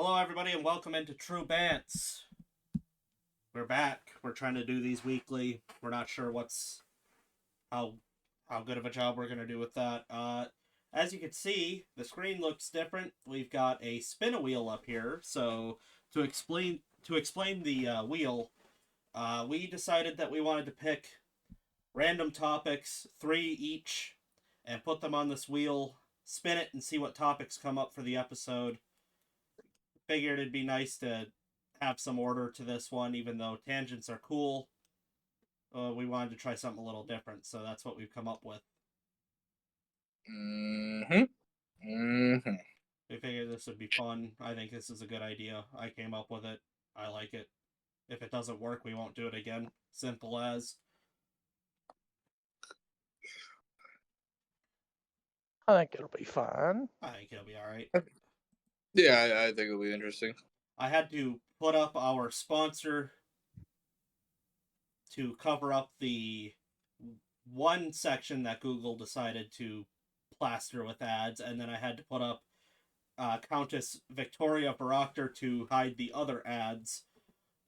Hello, everybody, and welcome into True Bants. We're back. We're trying to do these weekly. We're not sure how how good of a job we're gonna do with that. As you can see, the screen looks different. We've got a spin a wheel up here. So to explain the wheel, we decided that we wanted to pick random topics, three each, and put them on this wheel. Spin it and see what topics come up for the episode. Figured it'd be nice to have some order to this one, even though tangents are cool. We wanted to try something a little different, so that's what we've come up with. Mm-hmm. Mm-hmm. We figured this would be fun. I think this is a good idea. I came up with it. I like it. If it doesn't work, we won't do it again. Simple as. I think it'll be fine. I think it'll be alright. Yeah, I think it'll be interesting. I had to put up our sponsor to cover up the one section that Google decided to plaster with ads, and then I had to put up Countess Victoria Barakter to hide the other ads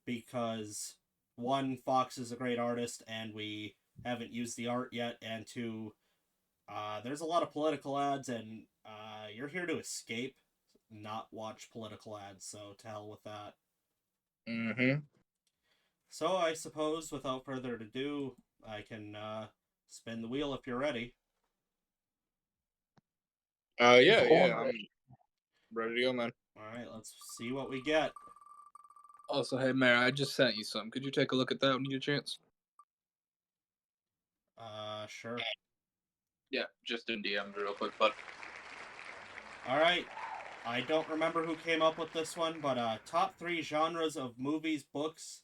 because one, Fox is a great artist and we haven't used the art yet, and two, there's a lot of political ads and you're here to escape, not watch political ads, so to hell with that. Mm-hmm. So I suppose without further ado, I can spin the wheel if you're ready. Yeah, I'm ready to go, man. Alright, let's see what we get. Also, hey, Mayor, I just sent you something. Could you take a look at that when you get a chance? Sure. Yeah, just in DMs real quick, but Alright, I don't remember who came up with this one, but top three genres of movies, books.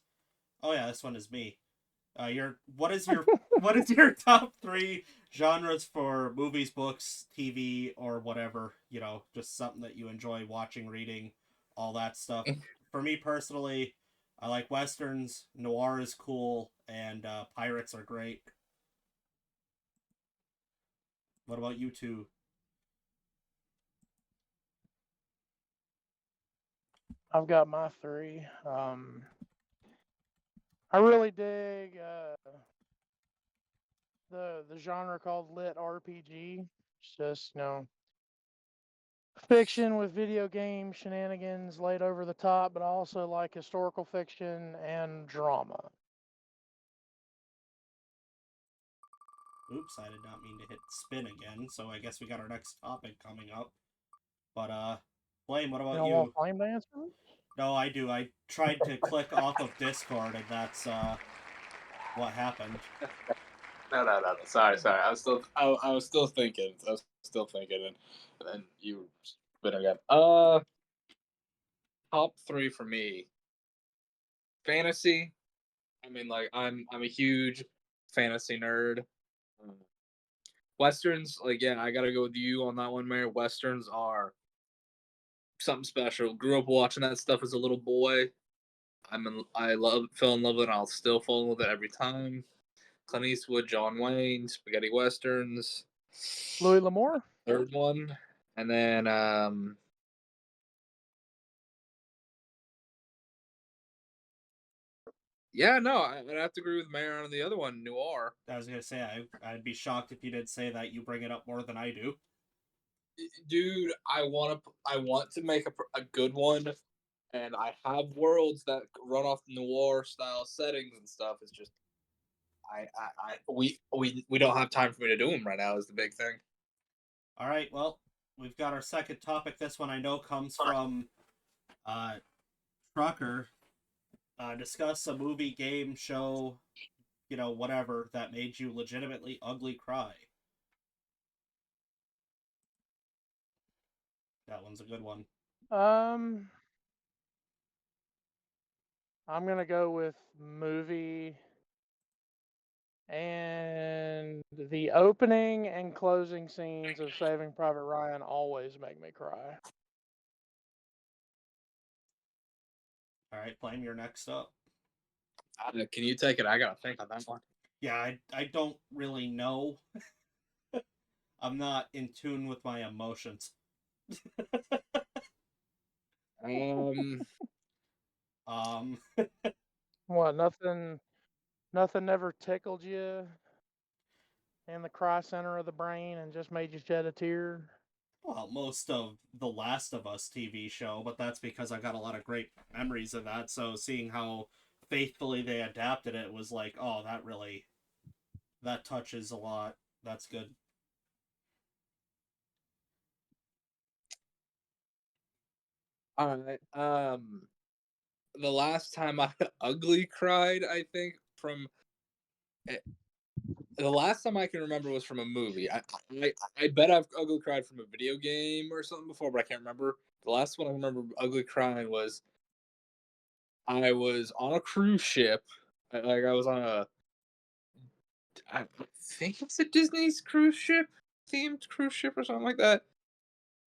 Oh yeah, this one is me. What is your top three genres for movies, books, TV, or whatever? You know, just something that you enjoy watching, reading, all that stuff. For me personally, I like westerns. Noir is cool, and pirates are great. What about you two? I've got my three. I really dig the genre called lit RPG. It's just fiction with video game shenanigans laid over the top, but I also like historical fiction and drama. Oops, I did not mean to hit spin again. So I guess we got our next topic coming up. But Flame, what You about don't want you? flame dancer? No, I do. I tried to click off of Discord, and that's what happened. no. Sorry. I was still thinking. And then you spin again. Top three for me. Fantasy. I mean, like, I'm a huge fantasy nerd. Westerns, like, yeah, I gotta go with you on that one, Mayor. Westerns are something special. Grew up watching that stuff as a little boy. Fell in love with it, and I'll still fall in love with it every time. Clint Eastwood, John Wayne, spaghetti westerns. Louis L'Amour? Third one, and then yeah, no, I'd have to agree with Mayor on the other one, Noir. I was gonna say I'd be shocked if you did say that. You bring it up more than I do. Dude, I want to make a good one, and I have worlds that run off noir style settings and stuff. It's just we don't have time for me to do them right now. Is the big thing. All right, well, we've got our second topic. This one I know comes from uh, Trucker. Discuss a movie, game, show, whatever that made you legitimately ugly cry. That one's a good one. Um, I'm gonna go with movie, and the opening and closing scenes of Saving Private Ryan always make me cry. All right, Flame, you're next up. Can you take it? I gotta think on that one. Yeah, I don't really know. I'm not in tune with my emotions. Um, What? Nothing never tickled you in the cry center of the brain and just made you shed a tear. well, most of the Last of Us TV show, but that's because I got a lot of great memories of that. So seeing how faithfully they adapted it was like, oh, that touches a lot. That's good. All right. The last time I ugly cried, I think eh, the last time I can remember was from a movie. I bet I've ugly cried from a video game or something before, but I can't remember. The last one I remember ugly crying was I was on a cruise ship. I was on I think it's a Disney's cruise ship, themed cruise ship or something like that.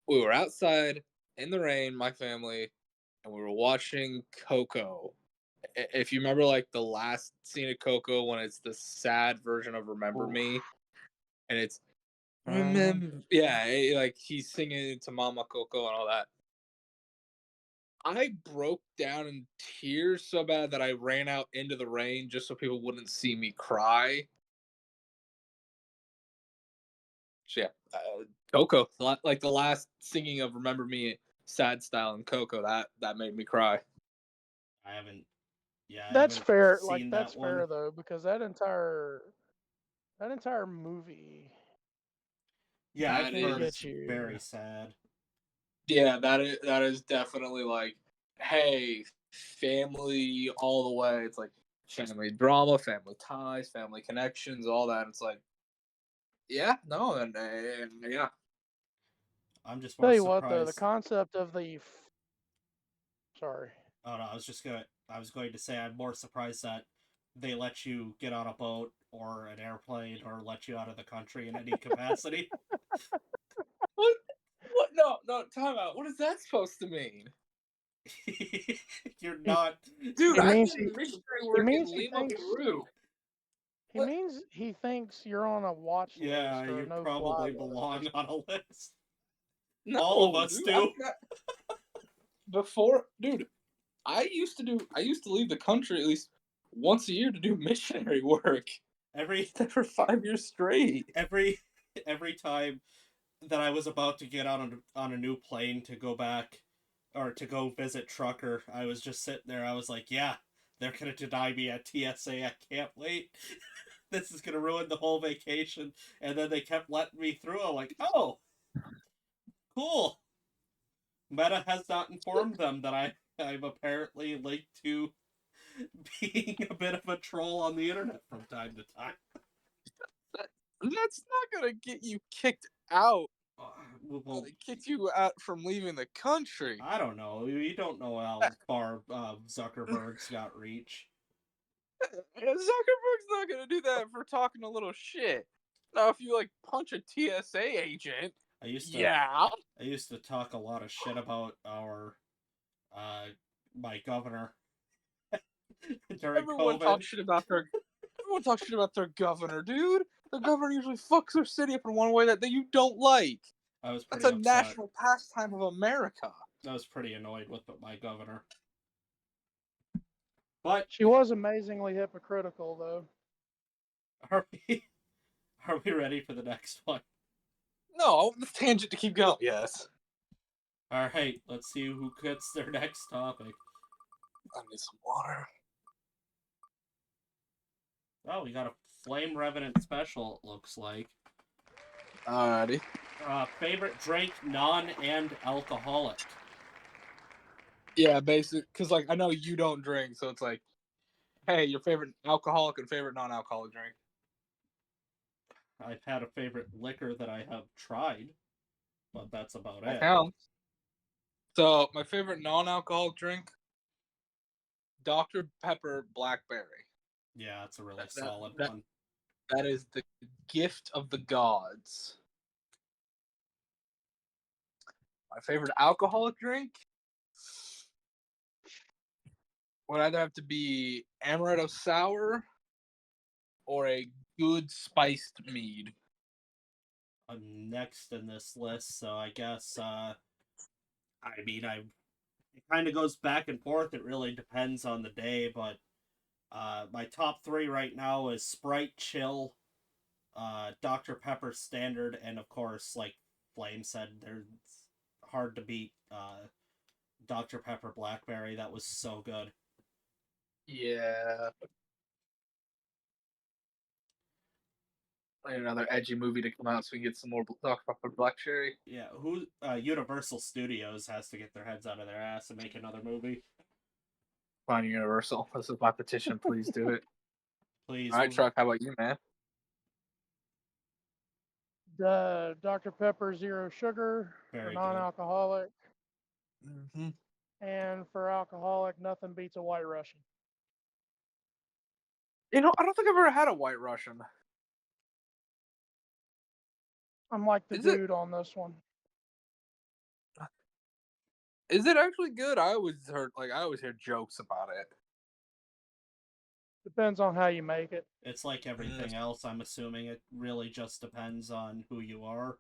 We were outside in the rain, my family, and we were watching Coco. If you remember, like the last scene of Coco when it's the sad version of "Remember Oof. Me," and it's Mhm. remember, yeah, like he's singing to Mama Coco and all that. I broke down in tears so bad that I ran out into the rain just so people wouldn't see me cry. So yeah, Coco, like the last singing of "Remember Me" sad style in Coco, that made me cry. I haven't, yeah, I That's haven't fair. Like seen that's that one. fair though, because that entire movie Yeah, That I've will heard get it's is, you. very sad. yeah, that is definitely like, hey, family all the way. It's like family drama, family ties, family connections, all that. It's like, yeah, no, and yeah, I'm just Tell more you what though, the surprised. concept of sorry. Oh no, I was going to say I'm more surprised that they let you get on a boat or an airplane or let you out of the country in any capacity. what? What? No, no, time out. What is that supposed to mean? You're He not. Dude, he I means did he missionary he work in means he Lima, thinks Peru. he What? means he thinks you're on a watch Yeah, list or a you no fly probably list. belong on a list. All of No, us dude. do. Before, dude, I used to leave the country at least once a year to do missionary work. Every There for 5 years straight. every every time that I was about to get on a new plane to go back or to go visit Trucker, I was just sitting there. I was like, yeah, they're gonna deny me at TSA. I can't wait. This is gonna ruin the whole vacation. And then they kept letting me through. I'm like, oh, cool. Meta has not informed them that I'm apparently linked to being a bit of a troll on the internet from time to time. That, that's not gonna get you kicked out. Well, They kicked you out from leaving the country. I don't know. You don't know how far Zuckerberg's got reach. Zuckerberg's not gonna do that for talking a little shit. Now, if you like punch a TSA agent, I used to yeah, I used to talk a lot of shit about our uh my governor during everyone COVID. talks shit about their everyone talks shit about their governor, dude. The governor usually fucks their city up in one way that you don't like. I was That's pretty a upset. national pastime of America. I was pretty annoyed with my governor. But She was amazingly hypocritical though. are we are we ready for the next one? No, the tangent to keep going. Yes. All right, let's see who gets their next topic. I need some water. Oh, we got a Flame Revenant special. It looks like. Alrighty. Favorite drink, non and alcoholic. Yeah, basic. Because like I know you don't drink, so it's like, hey, your favorite alcoholic and favorite non-alcoholic drink. I've had a favorite liquor that I have tried, but that's about That it. counts. So my favorite non-alcoholic drink, Dr. Pepper Blackberry. Yeah, it's a really That that solid that, one. that is the gift of the gods. My favorite alcoholic drink would either have to be amaretto sour or a good spiced mead. I'm next in this list, so I guess I mean it kind of goes back and forth. It really depends on the day, but my top three right now is Sprite Chill, Dr. Pepper Standard, and of course, like Flame said, there's hard to beat Dr. Pepper Blackberry. That was so good. Yeah. Another edgy movie to come out so we can get some more Dr. Pepper Black Cherry. Yeah, who Universal Studios has to get their heads out of their ass and make another movie. Fine, Universal. This is my petition. Please do it. Please. All right, Truck. How about you, man? The Dr. Pepper Zero Sugar for Very good. non-alcoholic, Mm-hmm. and for alcoholic, nothing beats a White Russian. I don't think I've ever had a White Russian. I'm like the Is it? dude on this one. Is it actually good? I always hear jokes about it. Depends on how you make it. It's like everything else. I'm assuming it really just depends on who you are.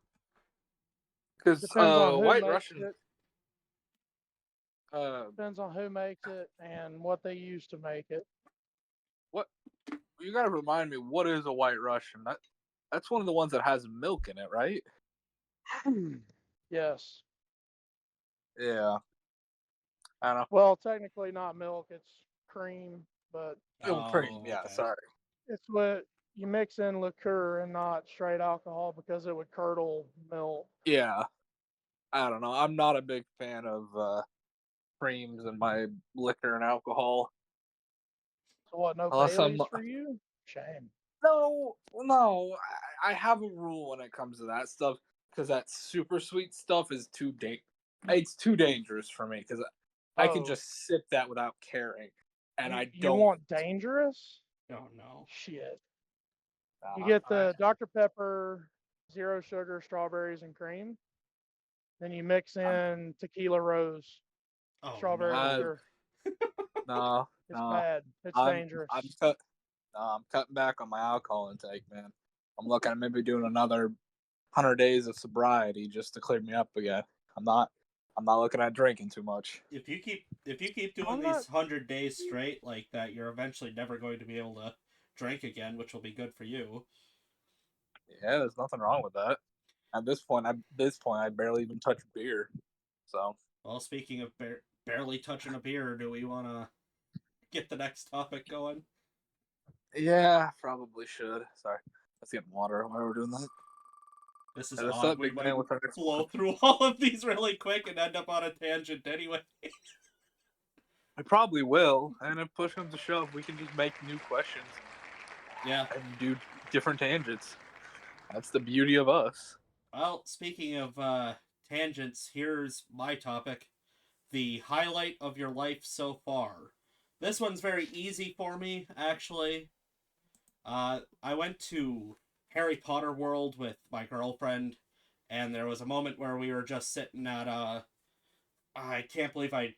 Because Depends on who White makes Russian. it. Depends on who makes it and what they use to make it. What you gotta remind me? What is a White Russian? That's one of the ones that has milk in it, right? Yes. Yeah. I don't know. Well, technically not milk, it's cream, but Cream. Yeah. Okay. Sorry. it's what you mix in liqueur and not straight alcohol because it would curdle milk. Yeah. I don't know. I'm not a big fan of creams in my liquor and alcohol. So what, no Unless I'm Baileys for you? Shame. no. I have a rule when it comes to that stuff because that super sweet stuff is it's too dangerous for me because I can Oh, just sip that without caring, and I you don't. want dangerous? Oh no. Shit. You get the Dr. Pepper, zero sugar, strawberries, and cream. Then you mix in tequila rose, Oh strawberry no. liqueur. No, It's no. bad. It's I'm dangerous. I'm cutting back on my alcohol intake, man. I'm looking at maybe doing another 100 days of sobriety just to clear me up again. I'm not looking at drinking too much. If you keep doing I'm these not. 100 days straight like that, you're eventually never going to be able to drink again, which will be good for you. Yeah, there's nothing wrong with that. At this point, I barely even touch beer. So, Well, speaking of barely touching a beer, do we want to get the next topic going? yeah, probably should. Sorry, let's get water while we're doing that. This is Let's odd. start We big might man with our next blow one. through all of these really quick and end up on a tangent anyway. I probably will, and if push comes to shove, we can just make new questions Yeah. and do different tangents. That's the beauty of us. Well, speaking of tangents, here's my topic. The highlight of your life so far. This one's very easy for me, actually. I went to Harry Potter World with my girlfriend, and there was a moment where we were just sitting at I can't believe I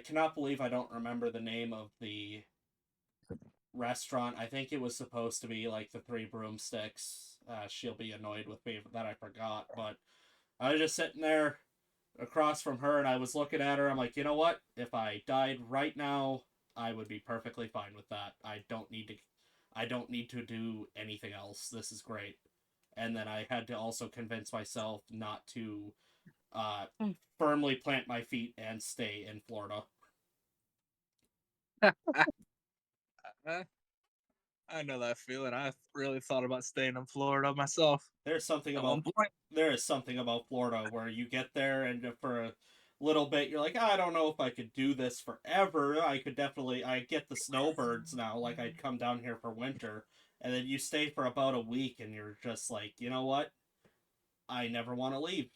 cannot believe I don't remember the name of the restaurant. I think it was supposed to be like the Three Broomsticks. She'll be annoyed with me that I forgot, but I was just sitting there across from her and I was looking at her. I'm like, you know what? If I died right now, I would be perfectly fine with that. I don't need to do anything else. This is great. And then I had to also convince myself not to uh, firmly plant my feet and stay in Florida. I know that feeling. I really thought about staying in Florida myself There's something at about one point. there is something about Florida where you get there and for a little bit you're like, I don't know if I could do this forever. I get the snowbirds now, like I'd come down here for winter, and then you stay for about a week and you're just like, you know what? I never want to leave.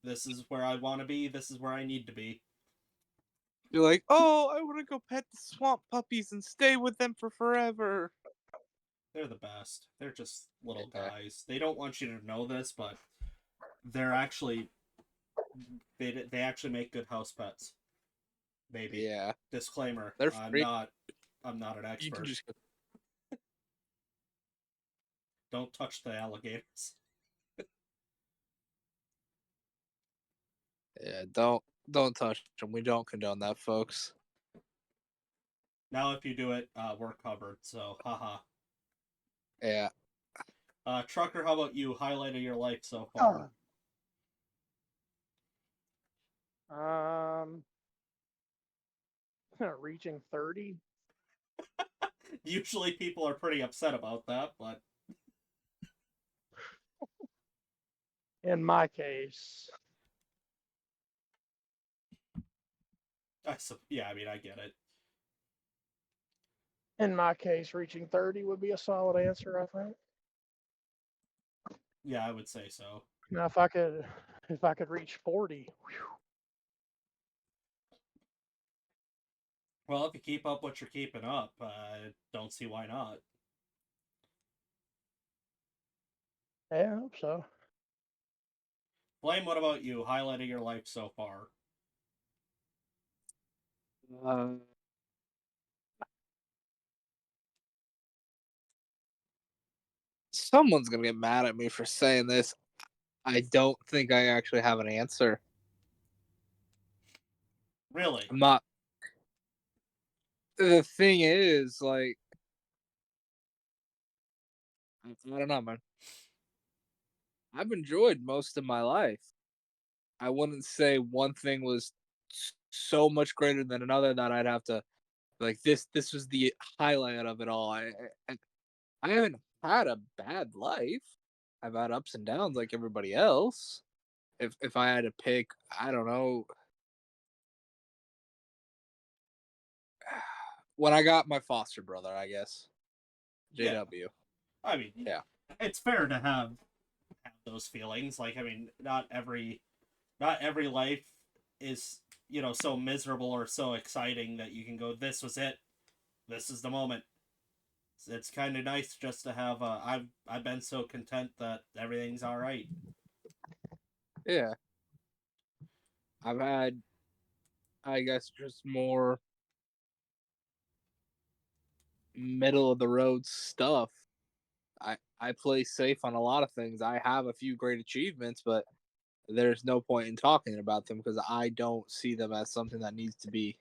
This is where I want to be. This is where I need to be. You're like, oh, I want to go pet the swamp puppies and stay with them for forever. They're the best. They're just little Yeah. guys. They don't want you to know this, but they're actually they actually make good house pets. Maybe. Yeah. Disclaimer: They're I'm free. not an You can expert. just Don't touch the alligators. yeah, Don't touch them. We don't condone that, folks. Now, if you do it, we're covered. So, haha. Yeah. Trucker, how about you? Highlight of your life so far. Um, reaching 30. Usually, people are pretty upset about that, but In my case, yeah, I mean, I get it. reaching 30 would be a solid answer, I think. Yeah, I would say so. Now, if I could reach 40, whew, Well, if you keep up what you're keeping up, don't see why not. yeah, I hope so. Flame, what about you? Highlight of your life so far. Uh, Someone's gonna get mad at me for saying this. I don't think I actually have an answer. Really? I'm not. The thing is, like, I don't know, man. I've enjoyed most of my life. I wouldn't say one thing was so much greater than another that I'd have to like this. This was the highlight of it all. I haven't had a bad life. I've had ups and downs like everybody else. If I had to pick, I don't know. When I got my foster brother, I guess. Yeah. JW. I mean, Yeah. it's fair to have those feelings. Like, I mean, not every life is so miserable or so exciting that you can go, this was it, this is the moment. It's kind of nice just to have. I've been so content that everything's all right. Yeah. I've had, I guess, just more middle of the road stuff. I play safe on a lot of things. I have a few great achievements, but there's no point in talking about them because I don't see them as something that needs to be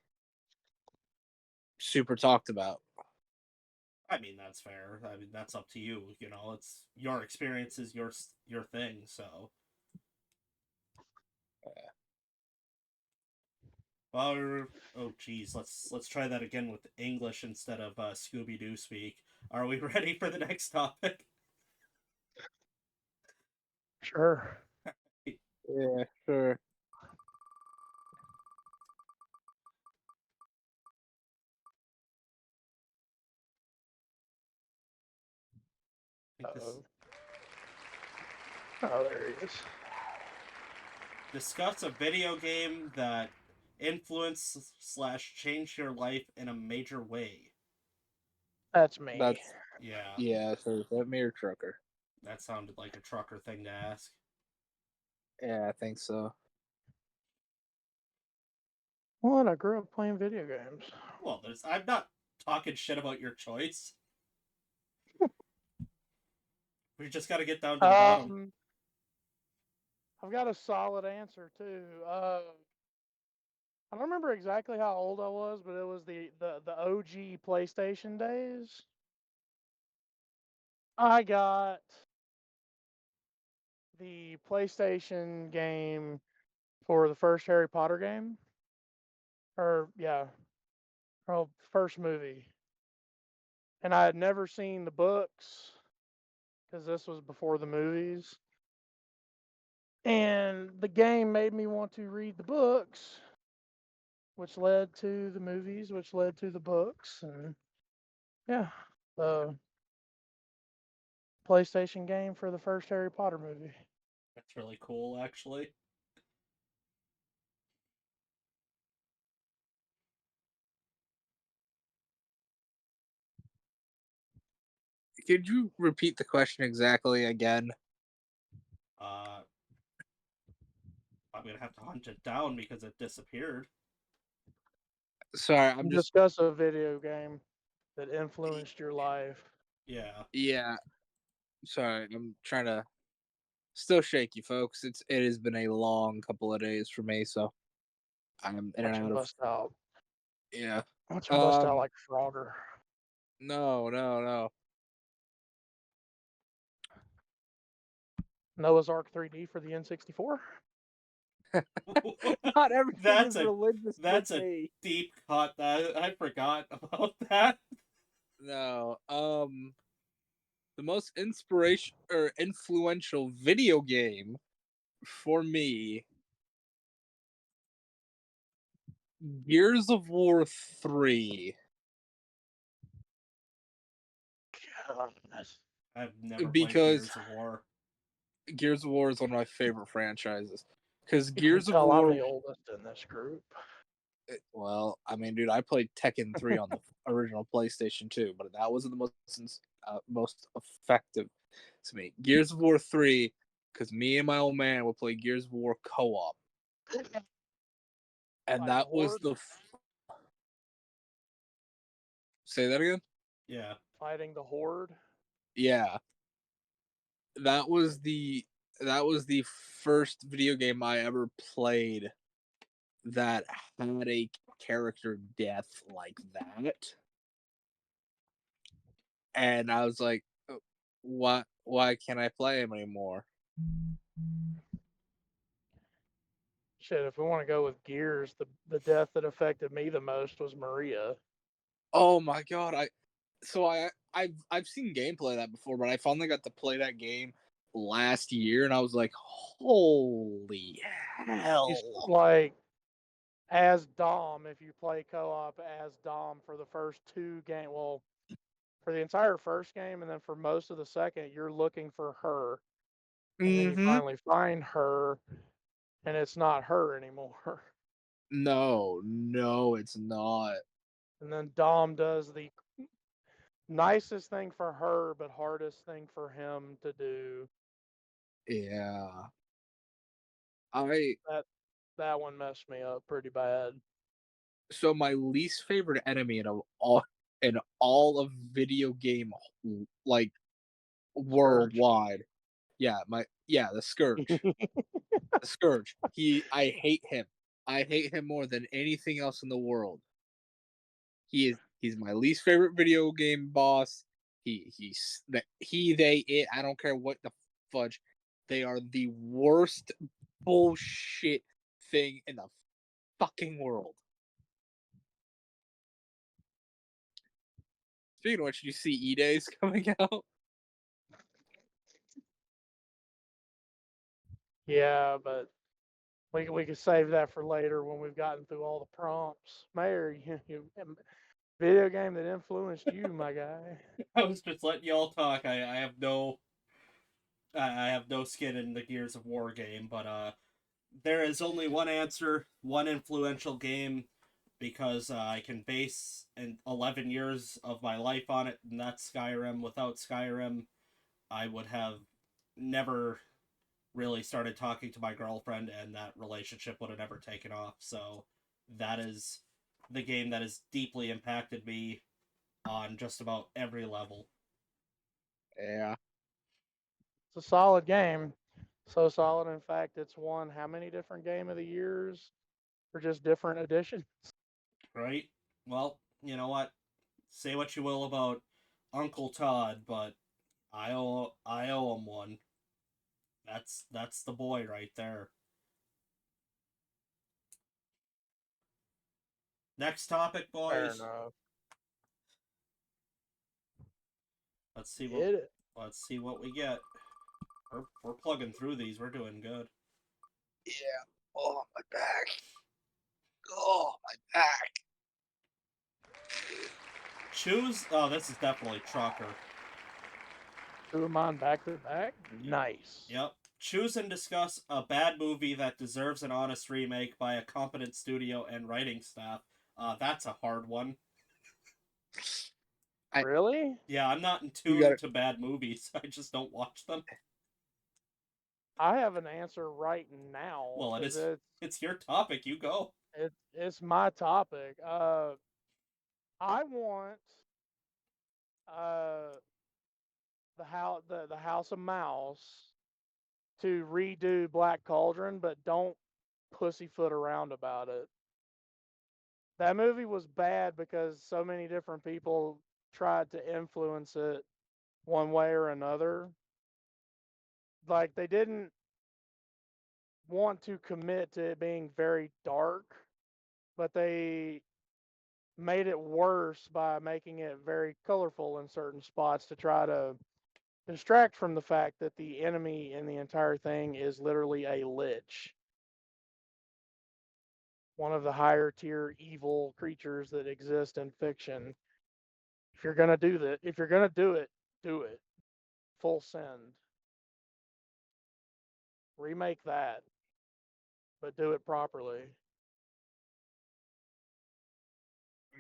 super talked about. I mean, that's fair. I mean, that's up to you. It's your experience is your thing. So, well, oh geez, let's try that again with English instead of Scooby Doo speak. Are we ready for the next topic? Sure. Yeah, sure. I think this Uh-oh. Oh, there he is. discuss a video game that influenced slash changed your life in a major way. That's me. That's Yeah, yeah. So that mirror trucker. that sounded like a trucker thing to ask. Yeah, I think so. Well, I grew up playing video games. Well, I'm not talking shit about your choice. We just got to get down to the bottom. I've got a solid answer too. I don't remember exactly how old I was, but it was the OG PlayStation days. I got the PlayStation game for the first Harry Potter game, or yeah, or first movie, and I had never seen the books because this was before the movies. And the game made me want to read the books, which led to the movies, which led to the books, and yeah, the PlayStation game for the first Harry Potter movie. That's really cool, actually. Could you repeat the question exactly again? Uh, I'm gonna have to hunt it down because it disappeared. Sorry, I'm just Discuss a video game that influenced your life. Yeah. yeah. Sorry, I'm trying to still shaky, folks. It has been a long couple of days for me, so I'm in Watch and him out of. bust out. Yeah. Watch him bust out Um. like Frogger. No. Noah's Ark 3D for the N64. Not everything That's is a religious with that's a me. deep cut. I forgot about that. No. The most inspiration or influential video game for me, Gears of War 3, I've never played because Gears of War. Gears of War is one of my favorite franchises. Because You can Gears of tell I'm War, the oldest in this group. well, I mean, dude, I played Tekken 3 on the original PlayStation 2, but that wasn't the most effective to me. Gears of War 3, because me and my old man would play Gears of War co-op, and Fighting the that was Horde. the. Say that again. Yeah. Fighting the Horde. Yeah, that was the first video game I ever played that had a character death like that, and I was like, why can't I play him anymore? Shit, if we want to go with Gears, the death that affected me the most was Maria. Oh my god, I've seen gameplay of that before, but I finally got to play that game last year, and I was like, holy He's hell! like as Dom, if you play co-op as Dom for the first two game, well, for the entire first game, and then for most of the second, you're looking for her, and then you Mm-hmm. finally find her, and it's not her anymore. No, it's not. And then Dom does the nicest thing for her, but hardest thing for him to do. Yeah. I That that one messed me up pretty bad. So my least favorite enemy in all of video game, like, Scourge. worldwide. The Scourge. The Scourge. I hate him. I hate him more than anything else in the world. He's my least favorite video game boss. They, it. I don't care what the fudge. They are the worst bullshit thing in the fucking world. Speaking of which, did you see E-Days coming out? Yeah, but we could save that for later when we've gotten through all the prompts. Mayor, video game that influenced you, my guy. I was just letting y'all talk. I have no skin in the Gears of War game, but there is only one answer, one influential game, because I can base 11 years of my life on it, and that's Skyrim. Without Skyrim, I would have never really started talking to my girlfriend, and that relationship would have never taken off. So that is the game that has deeply impacted me on just about every level. Yeah. It's a solid game. So solid, in fact, it's won how many different Game of the Years for just different editions? Right? Well, you know what? Say what you will about Uncle Todd, but I owe him one. That's the boy right there. Next topic, Fair boys. enough. Let's see what Get it. let's see what we get. We're plugging through these. We're doing good. Yeah. Oh, my back. Oh, my back. Choose. Oh, this is definitely Trucker. Two of mine back to back. Nice. Yep. Choose and discuss a bad movie that deserves an honest remake by a competent studio and writing staff. That's a hard one. I, Really? Yeah, I'm not in you got tune it. to bad movies. I just don't watch them. I have an answer right now Well, because it's your topic. You go. it's my topic. I want uh the House of Mouse to redo Black Cauldron, but don't pussyfoot around about it. That movie was bad because so many different people tried to influence it one way or another. Like they didn't want to commit to it being very dark, but they made it worse by making it very colorful in certain spots to try to distract from the fact that the enemy in the entire thing is literally a lich, one of the higher tier evil creatures that exist in fiction. If you're gonna do that, if you're gonna do it. Full send. Remake that, but do it properly.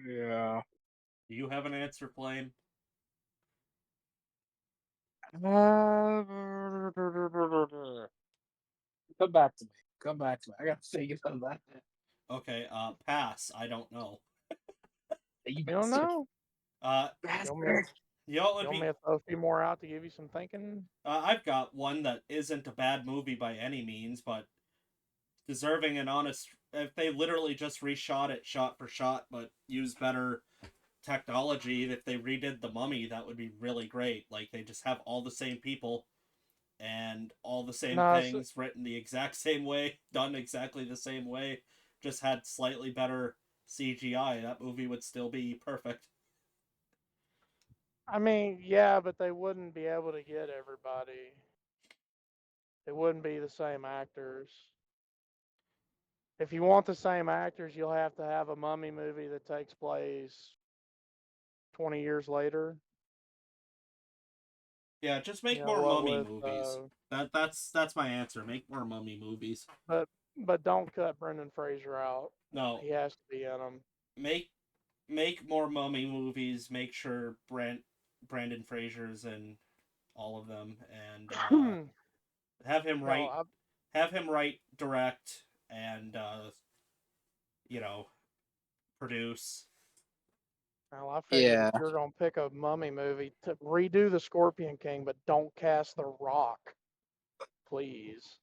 Yeah. Do you have an answer, Flame? Come back to me. Come back to me. I gotta think about that. Okay, pass. I don't know. You You don't bastard. know? Uh, You want me to, you know what would you want be? me to throw a few more out to give you some thinking? I've got one that isn't a bad movie by any means, but deserving an honest. If they literally just reshot it shot for shot, but used better technology, if they redid The Mummy, that would be really great. Like they just have all the same people and all the same No, things written the exact same way, done exactly the same way, just had slightly better CGI. That movie would still be perfect. I mean, yeah, but they wouldn't be able to get everybody. It wouldn't be the same actors. If you want the same actors, you'll have to have a mummy movie that takes place 20 years later. Yeah, just You make know more what mummy with movies. That's my answer. Make more mummy movies. but but don't cut Brendan Fraser out. No, He has to be in them. make make more mummy movies. Make sure Brandon Fraser's in all of them, and have him No, write, direct, and you know, produce. well, I figured if Yeah. you're gonna pick a mummy movie, to redo the Scorpion King, but don't cast The Rock, please.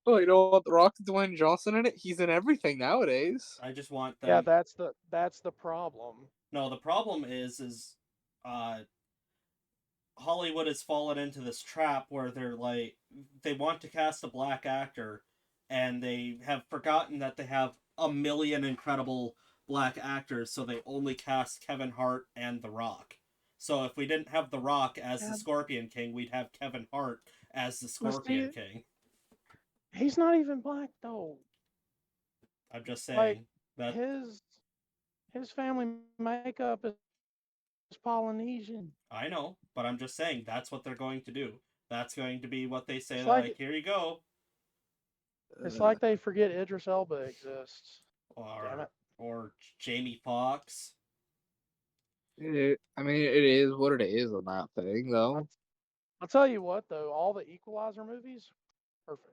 Oh, you know what? The Rock's Dwayne Johnson in it. He's in everything nowadays. I just want Yeah, them. that's the problem. No, the problem is uh Hollywood has fallen into this trap where they're like they want to cast a black actor and they have forgotten that they have a million incredible black actors, so they only cast Kevin Hart and The Rock. So if we didn't have The Rock as the Yeah, Scorpion King, we'd have Kevin Hart as the but Scorpion see, King. he's not even black though. I'm just Like saying that his his family makeup is Polynesian. I know, but I'm just saying that's what they're going to do. That's going to be what they say. It's They're like like, here you go, it's like they forget Idris Elba exists. Damn or it. Jamie Foxx. I mean, it is what it is on that thing, I'll, though. I'll tell you what though, all the Equalizer movies, perfect.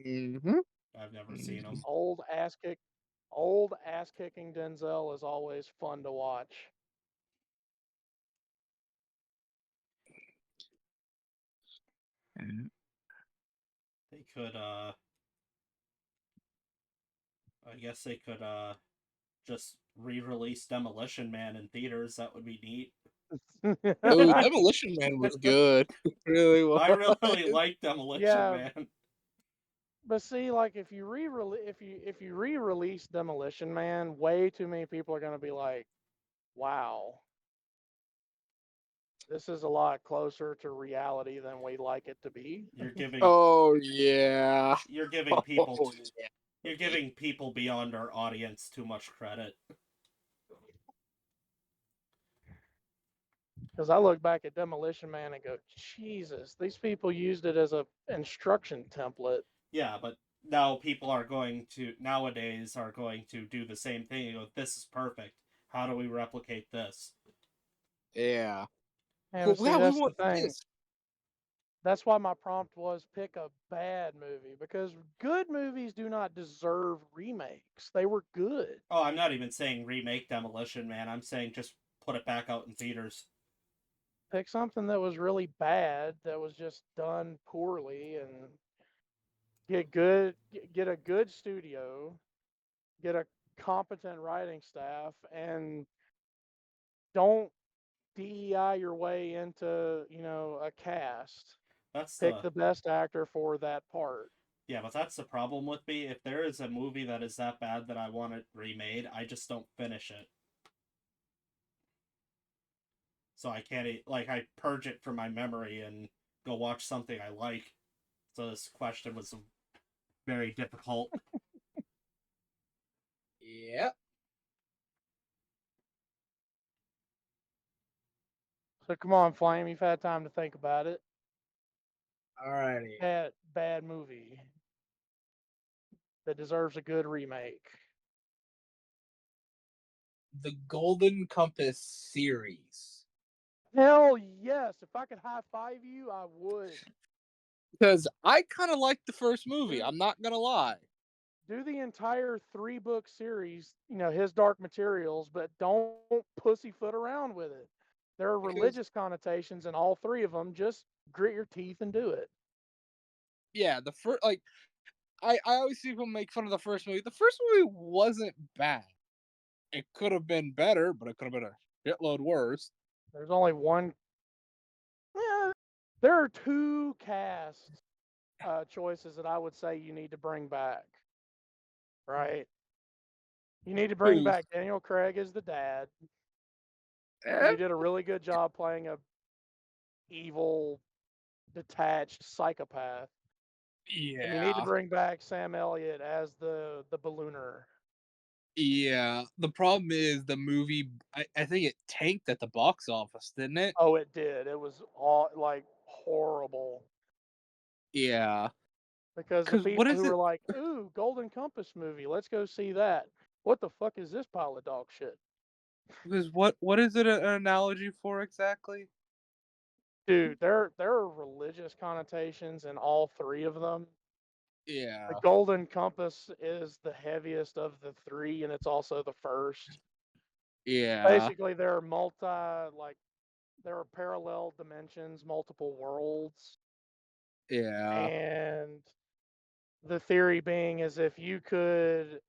Mm-hmm. I've never seen him. Old ass kick, old ass kicking Denzel is always fun to watch. They could, I guess they could, just re-release Demolition Man in theaters. That would be neat. Oh, Demolition Man was good. It really was. I really like Demolition Yeah, Man. but see, like if you re-release Demolition Man, way too many people are gonna be like, "Wow, this is a lot closer to reality than we like it to be." You're giving Oh yeah. you're giving people Oh yeah. you're giving people beyond our audience too much credit. Because I look back at Demolition Man and go, Jesus, these people used it as a instruction template. Yeah, but now people are going to nowadays are going to do the same thing. Go, this is perfect. How do we replicate this? Yeah. And Well, see, yeah, we that's the want thing. this. That's why my prompt was pick a bad movie because good movies do not deserve remakes. They were good. Oh, I'm not even saying remake Demolition Man. I'm saying just put it back out in theaters. Pick something that was really bad that was just done poorly and get a good studio get a competent writing staff, and don't DEI your way into, a cast. That's Pick the the best actor for that part. Yeah, but that's the problem with me. If there is a movie that is that bad that I want it remade, I just don't finish it. So I can't like I purge it from my memory and go watch something I like. So this question was very difficult. Yep. So come on, Flame, you've had time to think about it. Alrighty. Bad movie that deserves a good remake. The Golden Compass series. Hell yes! If I could high five you, I would. Because I kind of liked the first movie. I'm not gonna lie. Do the entire 3-book series, his Dark Materials, but don't pussyfoot around with it. There are Because religious connotations in all 3 of them. Just grit your teeth and do it. yeah, the first I always see people make fun of the first movie. The first movie wasn't bad. It could have been better, but it could have been a shitload worse. There's only one. Yeah, there are 2 cast choices that I would say you need to bring back. Right? You need to bring Who? back Daniel Craig as the dad. Eh? You did a really good job playing a evil, detached psychopath. And you need to Yeah. bring back Sam Elliott as the ballooner. Yeah. The problem is the movie. I think it tanked at the box office, didn't it? Oh, it did. It was all like horrible Yeah. because the Because what people is who were it? like, "Ooh, Golden Compass movie, let's go see that." What the fuck is this pile of dog shit? Because what is it an analogy for exactly? Dude, there are religious connotations in all 3 of them. The Yeah. Golden Compass is the heaviest of the 3, and it's also the first. Yeah. Basically, there are there are parallel dimensions, multiple worlds, Yeah. and the theory being is if you could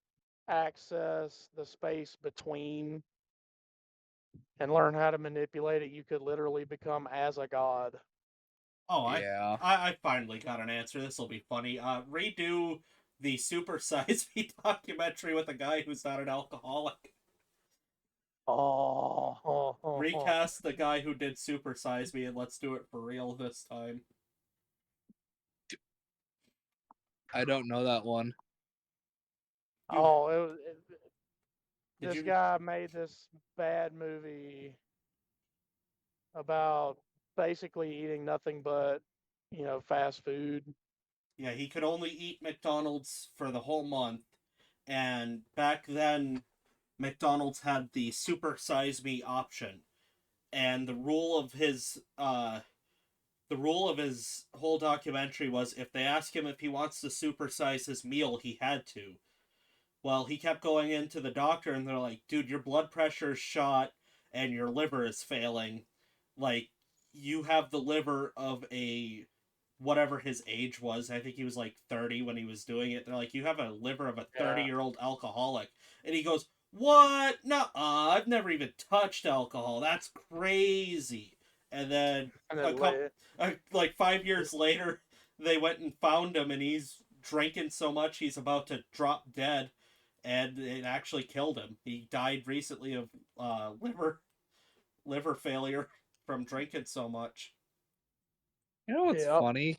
access the space between and learn how to manipulate it, you could literally become as a god. Oh, Yeah. I finally got an answer. This will be funny. Redo the Super Size Me documentary with a guy who's not an alcoholic. Oh. Recast the guy who did Super Size Me and let's do it for real this time. I don't know that one. You Oh, did this you? guy made this bad movie about basically eating nothing but, fast food. Yeah, he could only eat McDonald's for the whole month, and back then McDonald's had the Super Size Me option, and the rule of his whole documentary was if they ask him if he wants to supersize his meal, he had to. Well, he kept going into the doctor, and they're like, dude, your blood pressure's shot and your liver is failing. Like, you have the liver of a whatever his age was. I think he was like 30 when he was doing it. They're like, you have a liver of a Yeah. 30-year-old alcoholic. And he goes, what? No, I've never even touched alcohol. That's crazy. And then And a then couple, like 5 years later, they went and found him, and he's drinking so much he's about to drop dead, and it actually killed him. He died recently of liver failure from drinking so much. You know what's Yep. funny?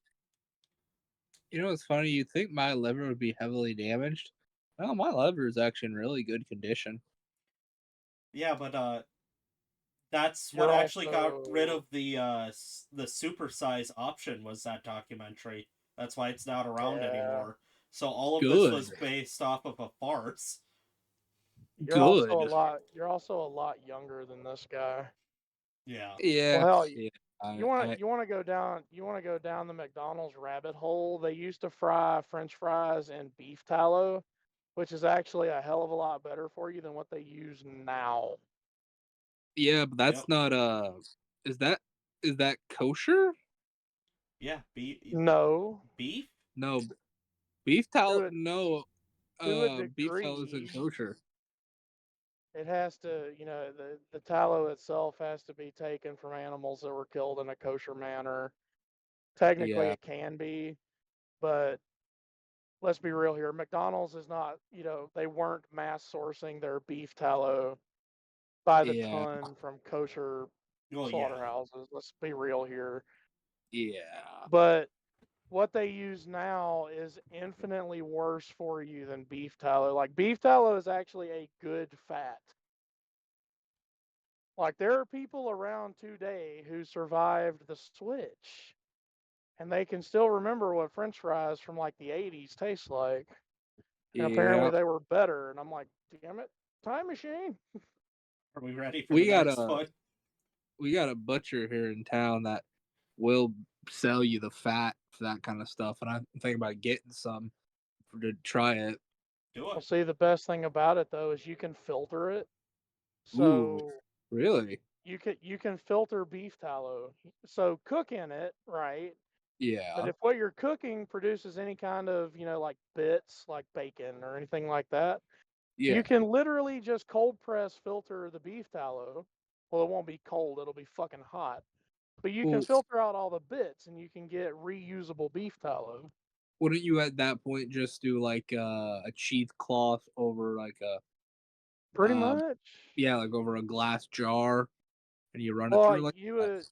You know what's funny? You'd think my liver would be heavily damaged. No, my liver is actually in really good condition. Yeah, but that's what You're actually got rid also of the supersize option was that documentary. That's why it's not around yeah. anymore. So all of this Good. was based off of a farce. Good. You're also a lot younger than this guy. Yeah. Well, Yeah. hell, Yeah. you want to go down the McDonald's rabbit hole. They used to fry French fries in beef tallow, which is actually a hell of a lot better for you than what they use now. Yeah, but Yep. that's not is that is that kosher? Yeah. No, Beef. No, beef tallow. dude, No, To a beef tallow isn't degree, kosher. it has to, the tallow itself has to be taken from animals that were killed in a kosher manner. Technically, Yeah, it can be, but let's be real here. McDonald's is not, they weren't mass sourcing their beef tallow by the yeah, ton from kosher Well, yeah. slaughterhouses. Let's be real here. yeah, But what they use now is infinitely worse for you than beef tallow. Like beef tallow is actually a good fat. Like there are people around today who survived the switch and they can still remember what french fries from like the 80s taste like. And apparently yeah. they were better and I'm like, "Damn it, time machine." Are we ready for the We got next a one? we got a butcher here in town that will sell you the fat for that kind of stuff, and I'm thinking about getting some to try it. Do Well, it. see, the best thing about it though is you can filter it. Ooh, So really? you can filter beef tallow. So cook in it, right? But Yeah. if what you're cooking produces any kind of, like bits, like bacon or anything like that, you Yeah. can literally just cold press filter the beef tallow. Well, it won't be cold, it'll be fucking hot. But you can Well, filter out all the bits and you can get reusable beef tallow. wouldn't you at that point just do like a cheesecloth over like Pretty um much. yeah, like over a glass jar and you run it Well, through like you that? would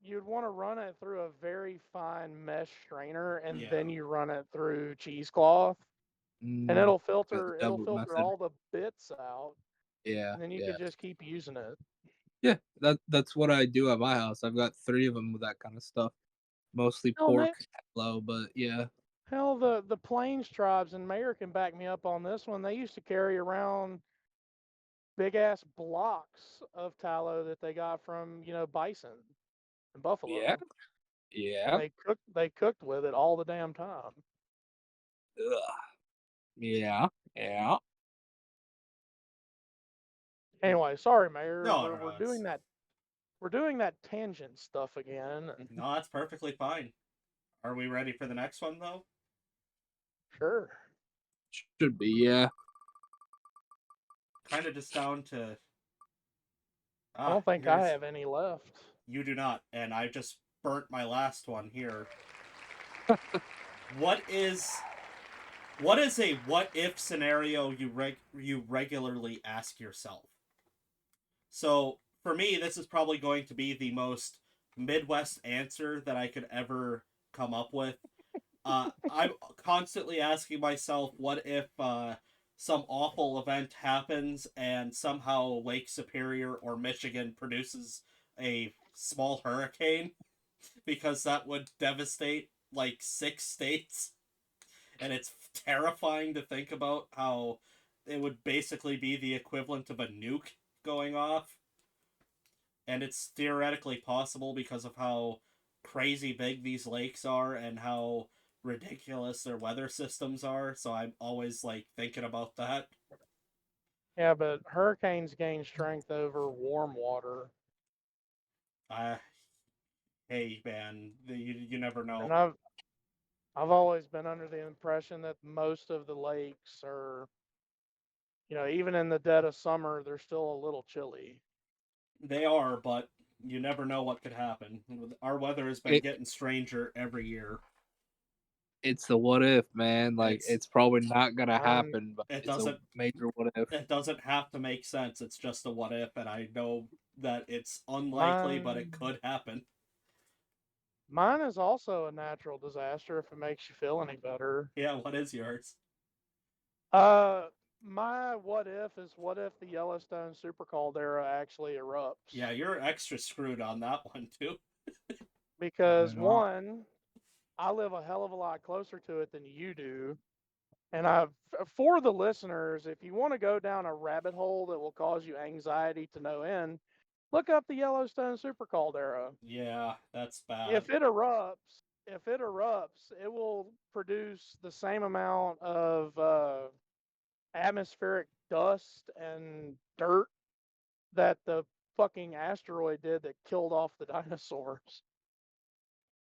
you'd want to run it through a very fine mesh strainer and Yeah. then you run it through cheesecloth and Mm, it'll got the filter it'll double filter method. all the bits out Yeah, and then you yeah. could just keep using it. Yeah, that's what I do at my house. I've got 3 of them with that kind of stuff. Mostly Hell, pork, low, but yeah. hell, the Plains tribes and Mayor can back me up on this one. They used to carry around big ass blocks of tallow that they got from bison and Yeah, buffalo, and yeah. they cooked with it all the damn time. Ugh. Yeah, yeah. Anyway, sorry, Mayor. No, We're no, we're no. doing that we're doing that tangent stuff again. No, that's perfectly fine. Are we ready for the next one, though? Sure. Should be, yeah. Kind of just down to. I don't think I Here's. have any left. You do not, and I just burnt my last one here. What is. What is a what if scenario you regularly ask yourself? So for me, this is probably going to be the most Midwest answer that I could ever come up with. I'm constantly asking myself, what if some awful event happens and somehow Lake Superior or Michigan produces a small hurricane? Because that would devastate like 6 states. And it's terrifying to think about how it would basically be the equivalent of a nuke going off, and it's theoretically possible because of how crazy big these lakes are and how ridiculous their weather systems are. So I'm always like thinking about that. Yeah, but hurricanes gain strength over warm water, Uh, hey man, you never and know. I've always been under the impression that most of the lakes are, even in the dead of summer, they're still a little chilly. They are, but you never know what could happen. Our weather has been It getting stranger every year. it's the what if, man. Like It's it's probably not gonna Mine, happen, but it it's a doesn't major what if. it doesn't have to make sense. It's just a what if, and I know that it's unlikely, but it mine, could happen. mine is also a natural disaster. If it makes you feel any better. Yeah, what is yours? Uh, my what if is what if the Yellowstone super caldera actually erupts? Yeah, you're extra screwed on that one too. Because Yeah. one, I live a hell of a lot closer to it than you do. And for the listeners, if you want to go down a rabbit hole that will cause you anxiety to no end, look up the Yellowstone super caldera. Yeah, that's bad. If it erupts, it will produce the same amount of atmospheric dust and dirt that the fucking asteroid did that killed off the dinosaurs.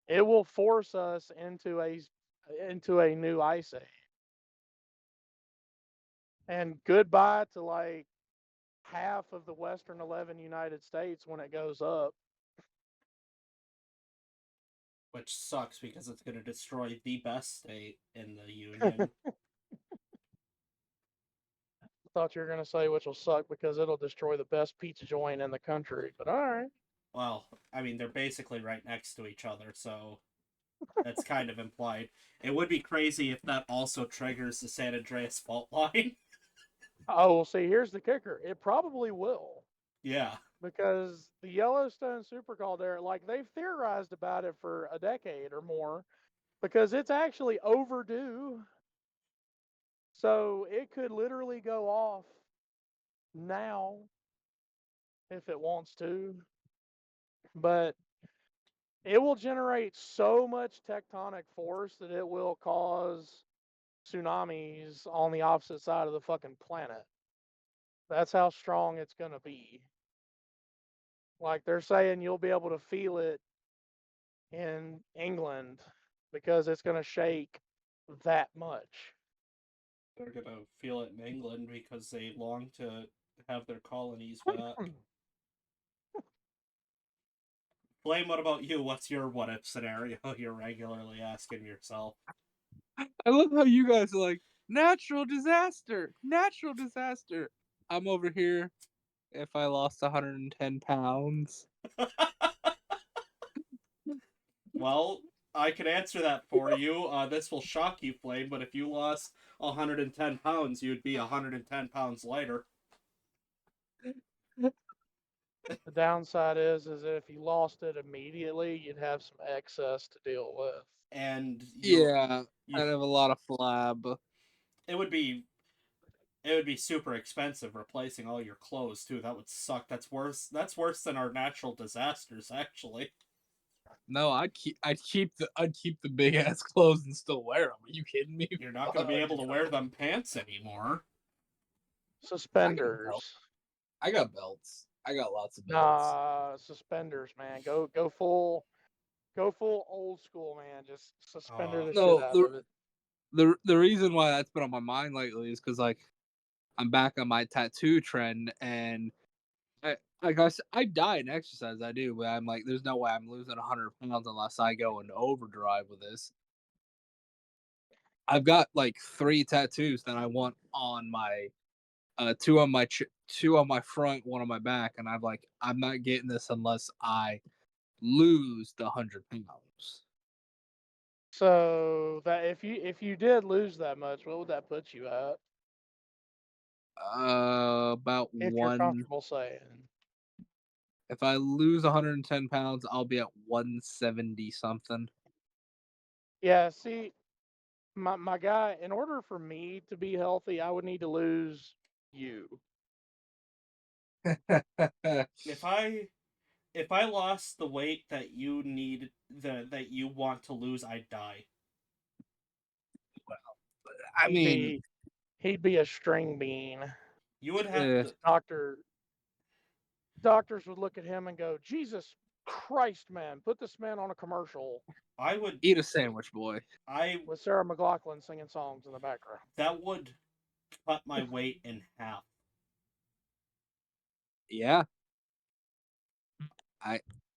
It will force us into a new ice age. And goodbye to like half of the Western 11 United States when it goes up. Which sucks because it's going to destroy the best state in the union. I thought you were going to say which will suck because it'll destroy the best pizza joint in the country. But all right. Well, I mean, they're basically right next to each other, so that's kind of implied. It would be crazy if that also triggers the San Andreas fault line. Oh, well, see, here's the kicker. It probably will. Yeah. Because the Yellowstone Super Caldera, like they've theorized about it for a decade or more, because it's actually overdue. So it could literally go off now if it wants to. But it will generate so much tectonic force that it will cause tsunamis on the opposite side of the fucking planet. That's how strong it's going to be. Like they're saying you'll be able to feel it in England because it's going to shake that much. They're going to feel it in England because they long to have their colonies back. Flame, what about you? What's your what if scenario you're regularly asking yourself? I love how you guys are like, natural disaster, natural disaster. I'm over here. If I lost 110 pounds, Well, I can answer that for you. This will shock you, Flame, but if you lost 110 pounds, you'd be 110 pounds lighter. The downside is if you lost it immediately, you'd have some excess to deal with. And yeah, you I'd have a lot of flab. it would be super expensive replacing all your clothes too. That would suck. That's worse than our natural disasters actually. No, I'd keep the big ass clothes and still wear them. Are you kidding me? You're not going to be able to wear them pants anymore. Suspenders. I got belts. I got lots of belts. Nah, suspenders, man. Go full old school, man. Just suspender the shit No, out of it. the reason why that's been on my mind lately is because like I'm back on my tattoo trend, and I diet and exercise, I do, but I'm like, there's no way I'm losing 100 pounds unless I go into overdrive with this. I've got like 3 tattoos that I want on my two on my two on my front, one on my back, and I'm not getting this unless I lose the 100 pounds. So that if you did lose that much, what would that put you at? About If you're one. comfortable saying. If I lose 110 pounds, I'll be at 170 something. Yeah, see, my guy, in order for me to be healthy, I would need to lose you. If I lost the weight that you need that you want to lose, I'd die. I He'd mean, be he'd be a string bean. You would have to. Doctors would look at him and go, Jesus Christ, man, put this man on a commercial I would. eat a sandwich, boy. with Sarah McLachlan singing songs in the background. That would cut my weight in half. Yeah,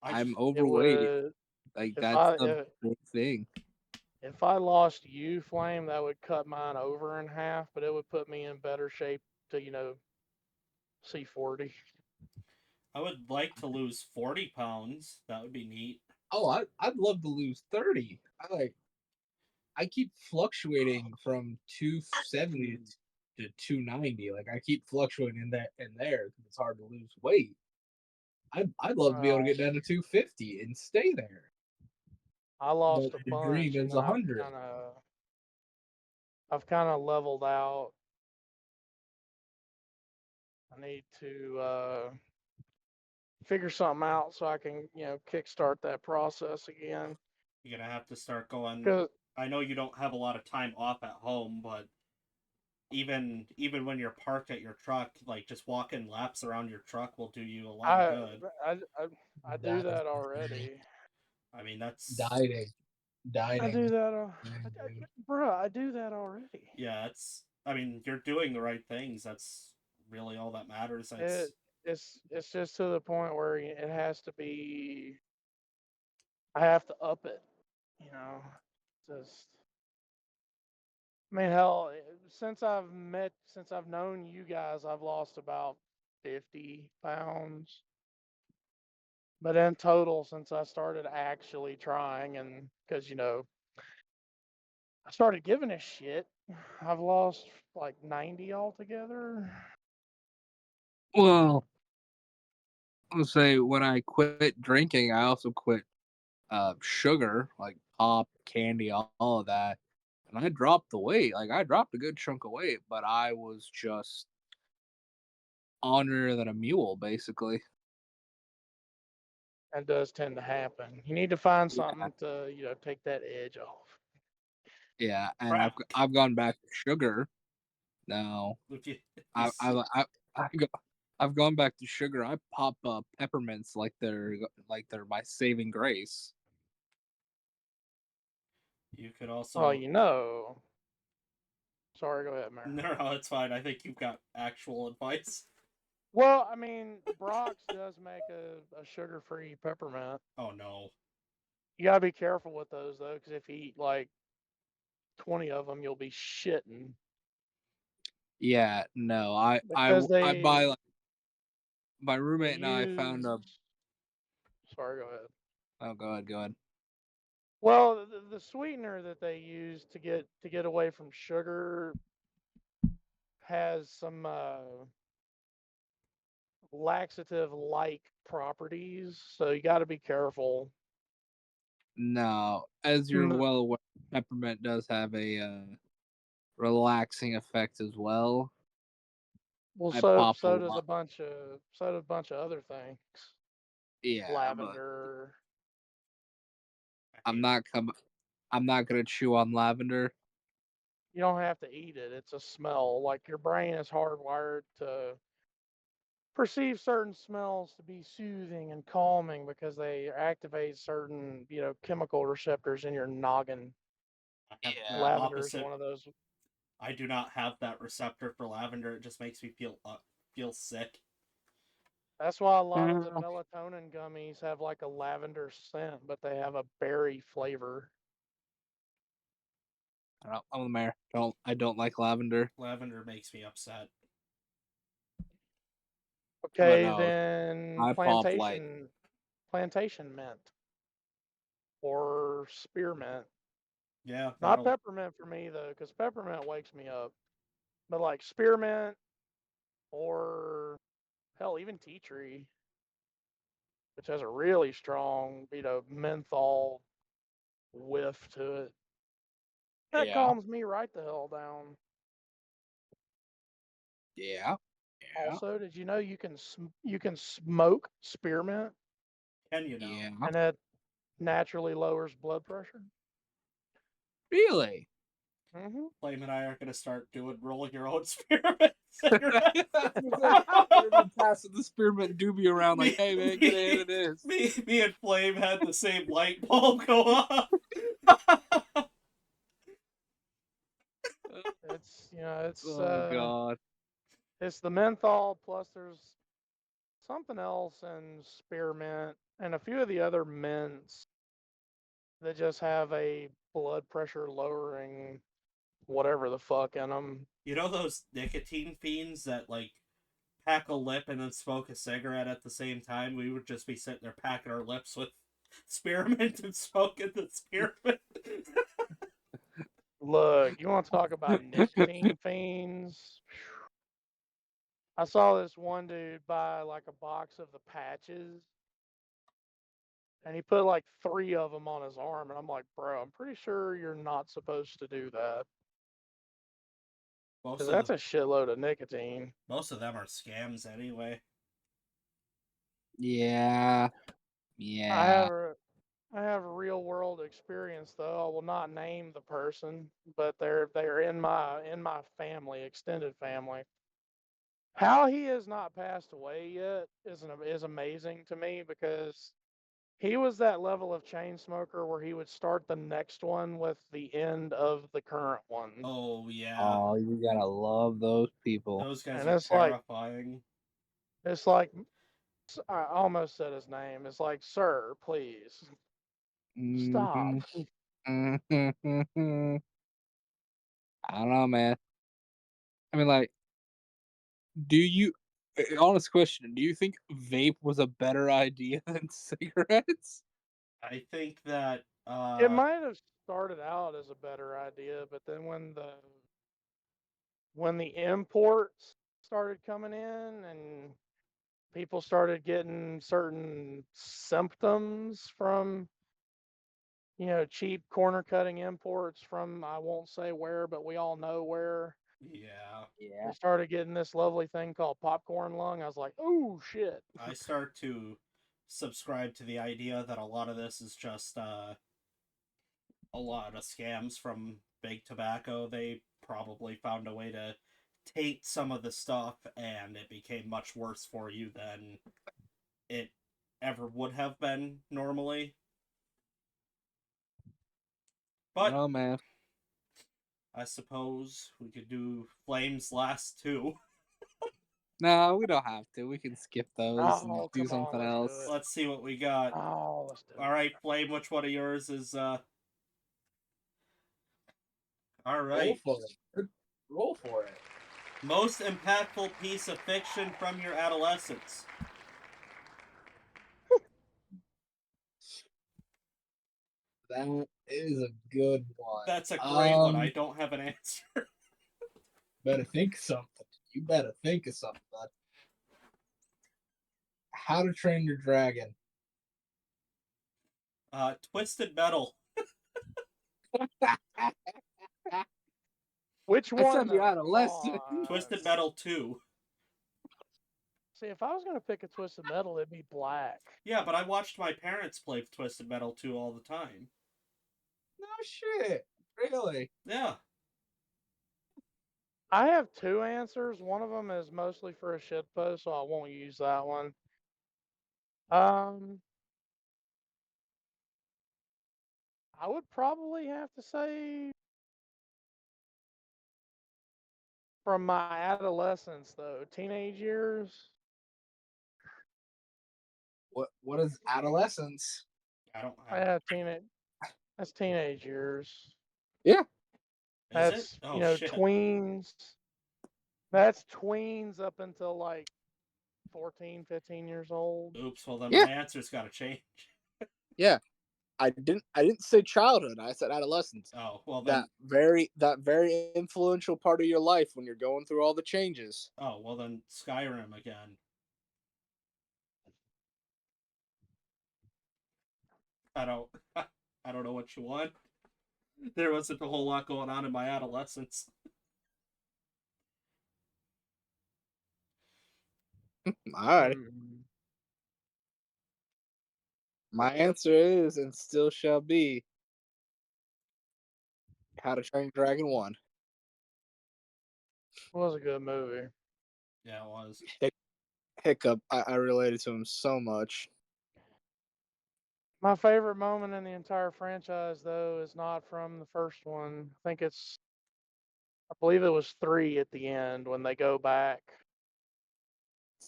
I'm overweight. Like If that's I the big thing. if I lost you, Flame, that would cut mine over in half, but it would put me in better shape to, C40. I would like to lose 40 pounds. That would be neat. Oh, I'd love to lose 30. I keep fluctuating from 270 to 290. Like I keep fluctuating in there because it's hard to lose weight. I'd love to be able to get down to 250 and stay there. I lost But a your dream bunch, and is then 100. I've kind of leveled out. I need to figure something out so I can, kickstart that process again. You're gonna have to start going. 'Cause I know you don't have a lot of time off at home, but even when you're parked at your truck, like just walking laps around your truck will do you a lot of good. I do that already. I mean, that's Dieting. I do that, bruh. I do that already. yeah, I mean, you're doing the right things. That's really all that matters. It it's just to the point where it has to be. I have to up it, you know. Just I mean, hell, since I've known you guys, I've lost about 50 pounds. But in total, since I started actually trying, and because I started giving a shit, I've lost like 90 altogether. Well, I'll say when I quit drinking, I also quit sugar, like pop, candy, all of that. And I dropped the weight. Like I dropped a good chunk of weight, but I was just honorier than a mule, basically. That does tend to happen. You need to find Yeah, something to, take that edge off. yeah. And crack. I've gone back to sugar now. If you, I I go, I've gone back to sugar. I pop peppermints like they're my saving grace. you could Well, also. sorry, go ahead, Mayor. No, it's fine. I think you've got actual advice. Well, I mean, Brock's does make a sugar-free peppermint. Oh no. You gotta be careful with those though, because if you eat like 20 of them, you'll be shitting Yeah, no, because I buy they like my they roommate and I found use. a. Sorry, go ahead. Oh, go ahead. Well, the sweetener that they use to get away from sugar has some laxative-like properties, so you got to be careful. No, as you're Mm, well aware, peppermint does have a relaxing effect as well. Well, I so pop a so does a lot. bunch of so does a bunch of other things. Yeah, but Lavender. I I'm hate. not com- I'm not gonna chew on lavender. You don't have to eat it. It's a smell. Like your brain is hardwired to perceive certain smells to be soothing and calming because they activate certain, chemical receptors in your noggin. I have the Yeah, Lavender is opposite. one of those. I do not have that receptor for lavender. It just makes me feel sick. That's why a lot of the Uh, melatonin gummies have like a lavender scent, but they have a berry flavor. I'm the mayor. I don't like lavender, Lavender makes me upset. but Okay, no, then I pop like plantation mint or spearmint. Yeah, Not that'll. peppermint for me though, because peppermint wakes me up. But like spearmint or hell, even tea tree, which has a really strong, menthol whiff to it. That yeah, calms me right the hell down. yeah, yeah, Also, did you know you can smoke spearmint Can you know? yeah. and it naturally lowers blood pressure? Really? Hmm. Flame and I are gonna start doing rolling your own experiments. We're gonna pass the spearmint doobie around like, me, hey man, get ahead me, of this. me and Flame had the same light bulb go off. It's Oh god. it's the menthol plus there's something else in spearmint and a few of the other mints that just have a blood pressure lowering whatever the fuck in them. You know those nicotine fiends that like pack a lip and then smoke a cigarette at the same time? We would just be sitting there packing our lips with spearmint and smoking the spearmint. Look, you want to talk about nicotine fiends? I saw this one dude buy like a box of the patches and he put like three of them on his arm. And I'm like, bro, I'm pretty sure you're not supposed to do that most because of that's the a shitload of nicotine. most of them are scams anyway. Yeah, I have yeah. a, I have a real world experience though. I will not name the person, but they're in my family, extended family. How he has not passed away yet is amazing to me because He was that level of chain smoker where he would start the next one with the end of the current one. Oh yeah, Oh, you gotta love those people. those guys And are it's like terrifying. I almost said his name. It's like, sir, please stop. Mhm. I don't know, man. I mean, like, do you? Honest question: do you think vape was a better idea than cigarettes? I think that It might have started out as a better idea, but then when the imports started coming in and people started getting certain symptoms from cheap corner cutting imports from, I won't say where, but we all know where. yeah, Yeah. We started getting this lovely thing called popcorn lung. I was like, oh shit. I start to subscribe to the idea that a lot of this is just a lot of scams from big tobacco. They probably found a way to taint some of the stuff, and it became much worse for you than it ever would have been normally. I don't But know, man. I suppose we could do Flame's last two. No, we don't have to. We can skip those and Oh, do come on, something let's do else. it. Let's see what we got. Oh, let's do All it. right, Flame, which one of yours is all Roll right. for it. Roll for it. Most impactful piece of fiction from your adolescence. That is a good one. That's a great one. I don't have an answer. Better think of something. You better think of something. How to Train Your Dragon. Twisted Metal. Which I one said the though? Come adolescent. on. Twisted Metal 2. See, if I was gonna pick a Twisted Metal, it'd be black. Yeah, but I watched my parents play Twisted Metal 2 all the time. No shit. Really? Yeah. I have two answers. One of them is mostly for a shit post, so I won't use that one. Um, I would probably have to say from my adolescence, though, teenage years. What is adolescence? I don't I have. have teenage. That's teenage years. Yeah. Is it? That's Oh, shit. tweens. That's tweens up until like 14, 15 years old. Oops, well then my Yeah. answer's gotta change. Yeah. I didn't say childhood. I said adolescence. Oh, well That then. very influential part of your life when you're going through all the changes. Oh, well then Skyrim again. I don't. I don't know what you want. There wasn't a whole lot going on in my adolescence. All right. Mm. My answer is and still shall be How to Train Your Dragon 1. It was a good movie. Yeah, it was. Hiccup. I related to him so much. My favorite moment in the entire franchise, though, is not from the first one. I believe it was three at the end when they go back.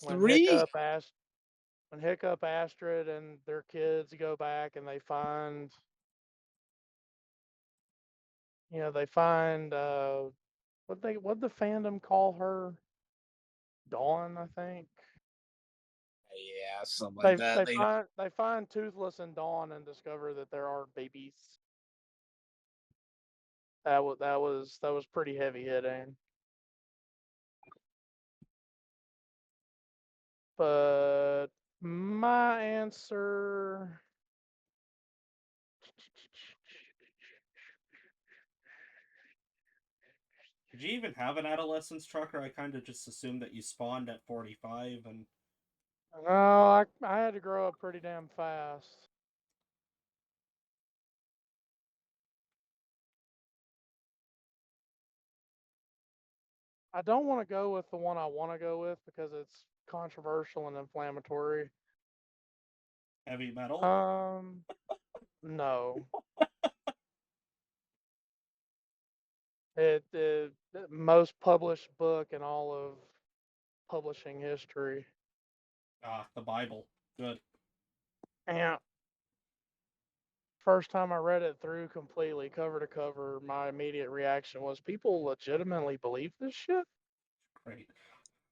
When 3? Hiccup, Astrid, and their kids go back and they find what the fandom call her? Dawn, I think. Yeah, something like They that. they find Toothless and Dawn and discover that there are babies. That was pretty heavy hitting. But my answer, Did you even have an adolescence trucker? I kind of just assumed that you spawned at 45 and. no, I had to grow up pretty damn fast. I don't want to go with the one I want to go with because it's controversial and inflammatory. Heavy metal. No. The most published book in all of publishing history. The Bible. Good. And first time I read it through completely, cover to cover, my immediate reaction was, people legitimately believe this shit? Great.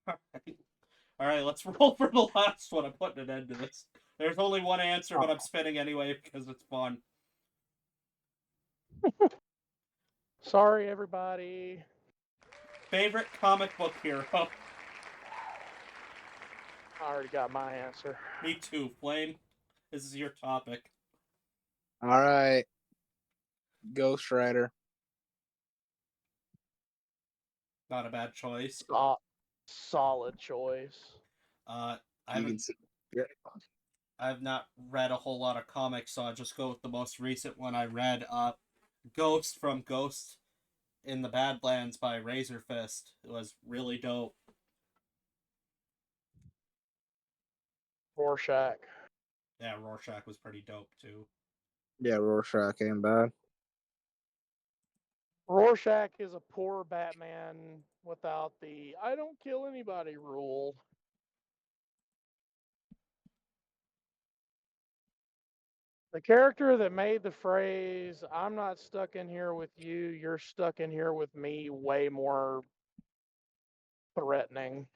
All right, let's roll for the last one. I'm putting an end to this. There's only one answer, but I'm spinning anyway because it's fun. Sorry, everybody. Favorite comic book hero? I already got my answer. Me too. Flame, this is your topic. All right. Ghost Rider. Not a bad choice. Solid choice. I You haven't. can see. Yeah. I've not read a whole lot of comics, so I'll just go with the most recent one I read. Ghost from Ghost in the Badlands by Razor Fist. It was really dope. Rorschach. Yeah, Rorschach was pretty dope too. Yeah, Rorschach ain't bad. Rorschach is a poor Batman without the "I don't kill anybody" rule. The character that made the phrase "I'm not stuck in here with you, you're stuck in here with me" way more threatening.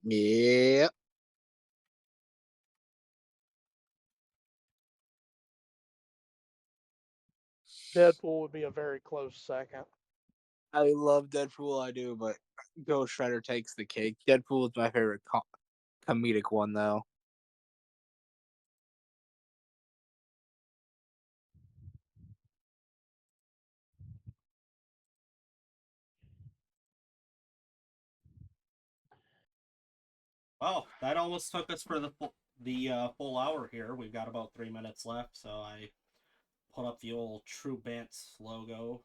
Yeah. Deadpool would be a very close second. I love Deadpool, I do, but Ghost Rider takes the cake. Deadpool is my favorite comedic one, though. Well, that almost took us for the full hour here. We've got about 3 minutes left, so I put up the old True Bants logo.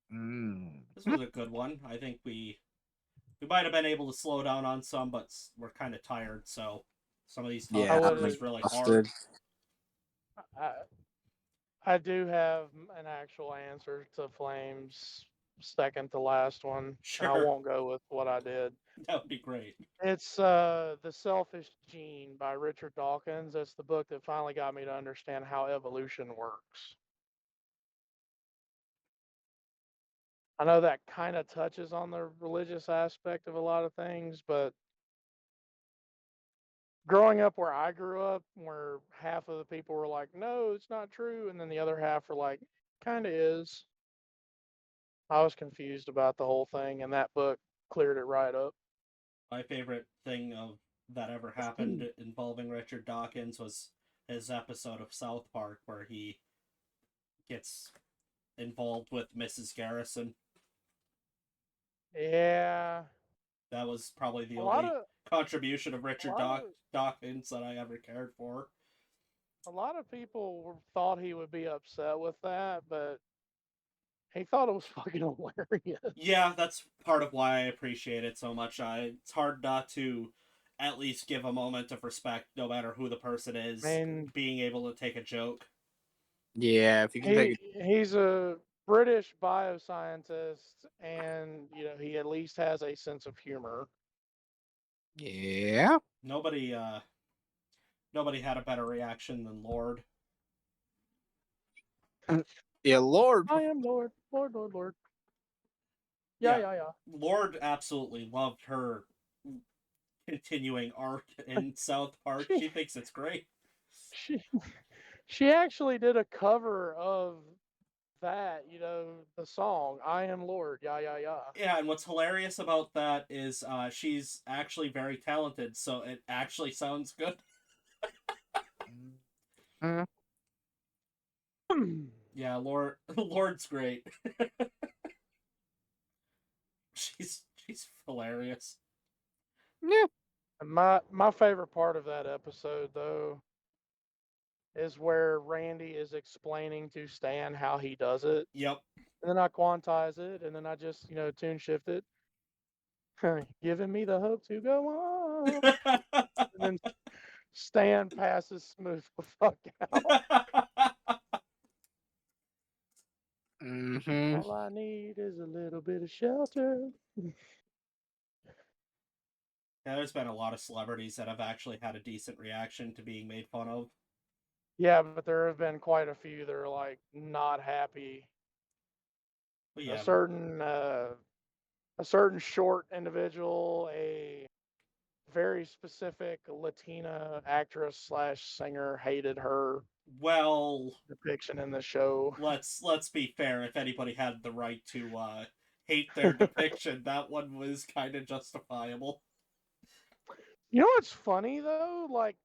This was a good one. I think we might have been able to slow down on some, but we're kind of tired, so some of these Yeah, topics I are would. just really hard. I, I do have an actual answer to Flame's second to last one, and I Sure, won't go with what I did. that would be great. It's The Selfish Gene by Richard Dawkins. It's the book that finally got me to understand how evolution works. I know that kind of touches on the religious aspect of a lot of things, but growing up where I grew up, where half of the people were like, no, it's not true, and then the other half were like, kind of is. I was confused about the whole thing, and that book cleared it right up. My favorite thing of that ever happened involving Richard Dawkins was his episode of South Park where he gets involved with Mrs. Garrison. Yeah, That was probably the a lot only of contribution of a Richard lot of Dawkins that I ever cared for. a lot of people thought he would be upset with that, but he thought it was fucking hilarious. Yeah, that's part of why I appreciate it so much. It's hard not to at least give a moment of respect, no matter who the person I is, mean, being able to take a joke. Yeah, if you can take he's a British bioscientist, and he at least has a sense of humor. it. Yeah. Nobody had a better reaction than Lord. Yeah, Lord. I am Lord, Lord, Lord, Lord. Yeah, Yeah, yeah, yeah. Lord absolutely loved her continuing arc in South Park. She She thinks it's great. she she actually did a cover of that, the song "I Am Lord." Yeah, yeah, yeah. Yeah, and what's hilarious about that is she's actually very talented, so it actually sounds good. Mm. Yeah, Lord's great. She's hilarious. Yeah. My favorite part of that episode, though, is where Randy is explaining to Stan how he does it, Yep. and then I quantize it, and then I just tune shift it. Giving me the hope to go on. And then Stan passes Smooth the fuck out. Mm-hmm. All I need is a little bit of shelter. Yeah, there's been a lot of celebrities that have actually had a decent reaction to being made fun of. Yeah, but there have been quite a few that are like not happy. But A yeah, certain short individual, a very specific Latina actress slash singer, hated her well, depiction in the show. let's be fair. If anybody had the right to hate their depiction, that one was kind of justifiable. You know what's funny though? Like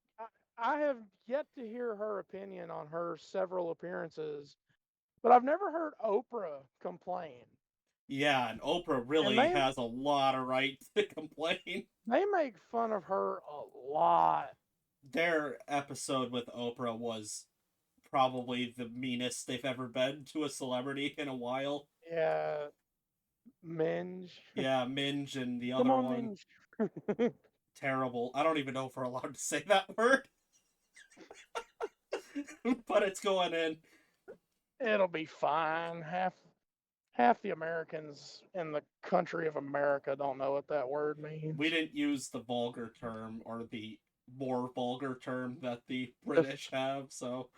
I have yet to hear her opinion on her several appearances, but I've never heard Oprah complain. Yeah, and Oprah And really has a lot of right to complain. they make fun of her a lot. Their episode with Oprah was probably the meanest they've ever been to a celebrity in a while. Yeah, Minge. Yeah, Minge and the Come other on, one. Minge. Terrible. I don't even know if we're allowed to say that word. But it's going in. It'll be fine. Half the Americans in the country of America don't know what that word means. We didn't use the vulgar term or the more vulgar term that the The, British have, so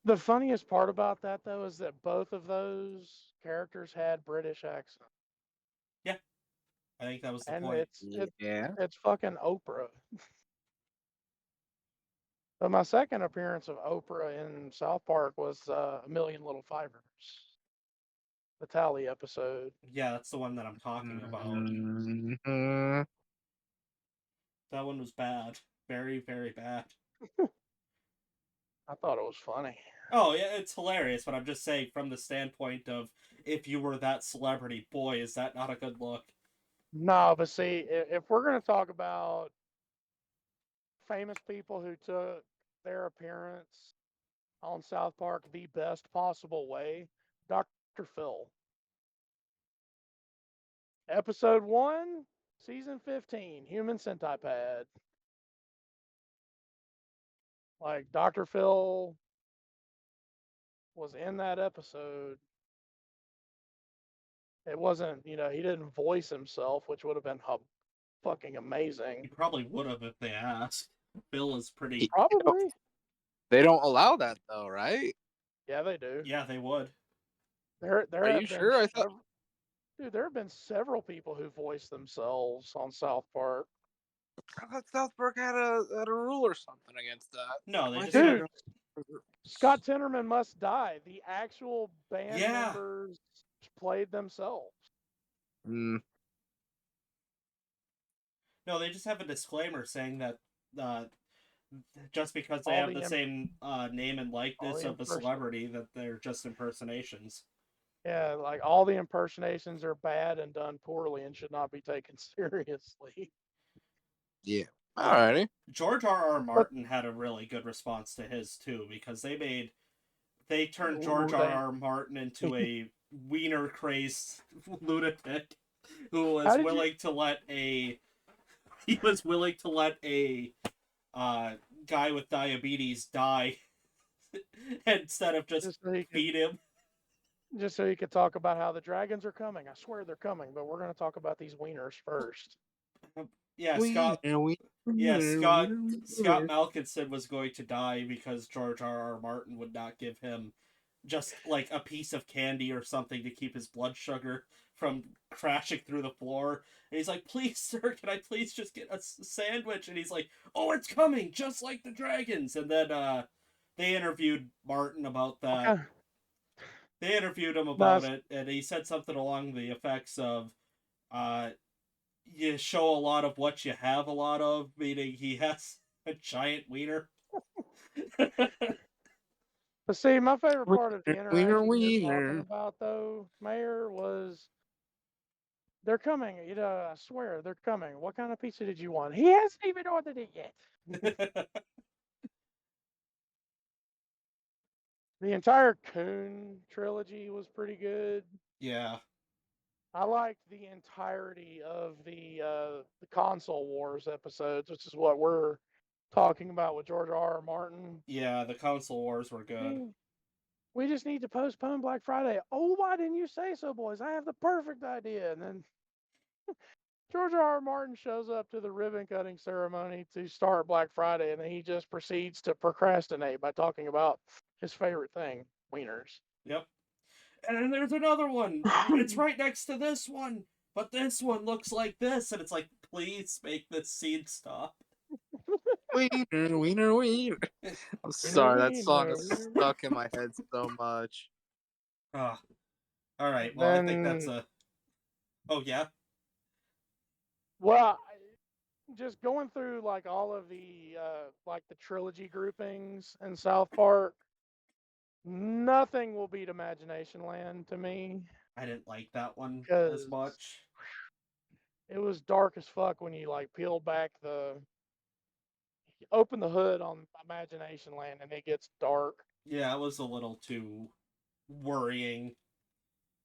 the funniest part about that though is that both of those characters had British accents. yeah, I think that was the And point. Yeah. it's fucking Oprah. But my second appearance of Oprah in South Park was A Million Little Fibers, the Tally episode. Yeah, that's the one that I'm talking about. Mm-hmm. That one was bad. Very, very bad. I thought it was funny. Oh, yeah, it's hilarious, but I'm just saying from the standpoint of if you were that celebrity, boy, is that not a good look. No, but see, if we're going to talk about famous people who took their appearance on South Park the best possible way, Dr. Phil. Episode 1, Season 15, Human Centipede. Like, Dr. Phil was in that episode. It wasn't, he didn't voice himself, which would have been fucking He amazing. probably would have if they asked. Bill is pretty. Probably. They don't allow that though, right? Yeah, they do. Yeah, they would. There Are have you been sure? I thought. dude, there have been several people who voiced themselves on South Park. I thought South Park had a rule or something against that. No, they Why just did have. Dude, Scott Tenorman Must Die. The actual band Yeah. members played themselves. Mm, No, they just have a disclaimer saying that uh, just because they All have the the same name and likeness the of a imperson- celebrity, that they're just impersonations. Yeah, like all the impersonations are bad and done poorly and should not be taken seriously. yeah. Alrighty. George R.R. But Martin had a really good response to his too, because they turned George Ooh, R.R. Martin into a wiener crazed lunatic who how was did you willing to let a guy with diabetes die instead of just just so he could feed him. just so you could talk about how the dragons are coming? I swear they're coming, but we're going to talk about these wieners first. Yeah, Wiener, Scott wiener. Malkinson was going to die because George R.R. Martin would not give him just like a piece of candy or something to keep his blood sugar from crashing through the floor. And he's like, "Please, sir, can I please just get a sandwich?" And he's like, "Oh, it's coming, just like the dragons." And then they interviewed Martin about that. Okay. They interviewed him No, about it, and he said something along the effects of, "You show a lot of what you have a lot of," meaning he has a giant wiener. but see, my favorite part of the Wiener, interaction you're talking wiener. about, though, Mayor, was they're coming. I swear they're coming. What kind of pizza did you want? He hasn't even ordered it yet. The entire Coon trilogy was pretty good. Yeah. I liked the entirety of the console wars episodes, which is what we're talking about with George R. R. Martin. Yeah, the console wars were good. We just need to postpone Black Friday. Oh, why didn't you say so, boys? I have the perfect idea. And then George R. R. Martin shows up to the ribbon cutting ceremony to start Black Friday, and then he just proceeds to procrastinate by talking about his favorite thing, wieners. Yep. And then there's another one. It's right next to this one, but this one looks like this, and it's like, please make this scene stop. Wiener, wiener, wiener. I'm sorry, that song is wiener. stuck in my head so much. Ah. All right. Well, I think that's Then, a. Oh yeah. well, just going through like all of the like the trilogy groupings in South Park, nothing will beat Imagination Land to me I didn't like that one as because much. it was dark as fuck when you like peeled back open the hood on Imagination Land and it gets dark Yeah, it was a little too worrying.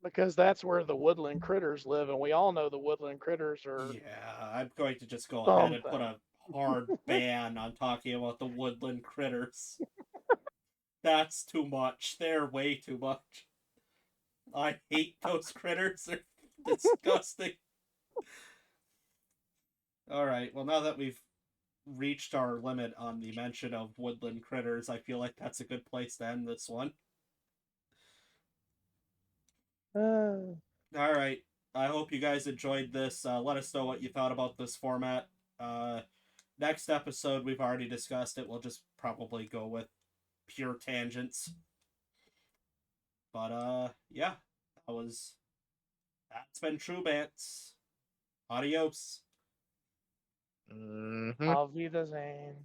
because that's where the woodland critters live, and we all know the woodland critters are Yeah, I'm going to just go ahead and put something. a hard ban on talking about the woodland critters. That's too much. They're way too much. I hate those critters. They're disgusting. Alright, well, now that we've reached our limit on the mention of woodland critters, I feel like that's a good place to end this one. Alright, I hope you guys enjoyed this. Let us know what you thought about this format. Next episode, we've already discussed it. We'll just probably go with pure tangents. But, yeah, that's been True Bants. Adios. Mhm. Auf Wiedersehen.